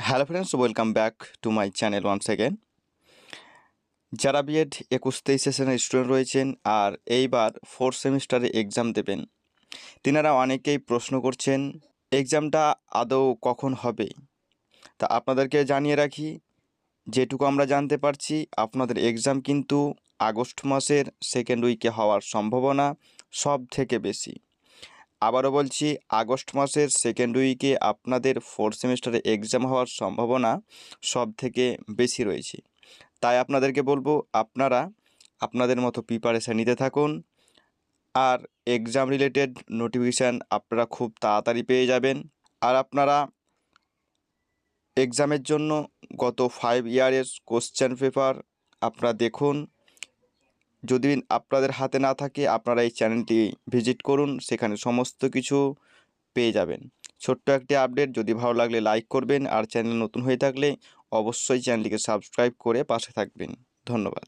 Hello friends, welcome back to my channel once again. যারা BEd 21-23 সেশনের student রয়েছেন আর এইবার ফোর্থ সেমিস্টারে এক্সাম দেবেন, তিনারা অনেকেই প্রশ্ন করছেন এক্সামটা আদৌ কখন হবে। তা আপনাদেরকে জানিয়ে রাখি, যেটুকু আমরা জানতে পারছি আপনাদের এক্সাম কিন্তু আগস্ট মাসের সেকেন্ড উইকে হওয়ার সম্ভাবনা সব থেকে বেশি। আবারও বলছি, আগস্ট মাসের সেকেন্ড উইকে আপনাদের ফোর্থ সেমিস্টারে এক্সাম হওয়ার সম্ভাবনা সব থেকে বেশি রয়েছে। তাই আপনাদেরকে বলবো, আপনারা আপনাদের মতো প্রিপারেশান নিতে থাকুন আর এক্সাম রিলেটেড নোটিফিকেশান আপনারা খুব তাড়াতাড়ি পেয়ে যাবেন। আর আপনারা এক্সামের জন্য গত 5 ইয়ারের কোশ্চেন পেপার আপনারা দেখুন। যদি আপনাদের হাতে না থাকে, আপনারা এই চ্যানেলটি ভিজিট করুন, সেখানে সমস্ত কিছু পেয়ে যাবেন। ছোট্ট একটি আপডেট, যদি ভালো লাগলে লাইক করবেন আর চ্যানেল নতুন হয়ে থাকলে অবশ্যই চ্যানেলটিকে সাবস্ক্রাইব করে পাশে থাকবেন। ধন্যবাদ।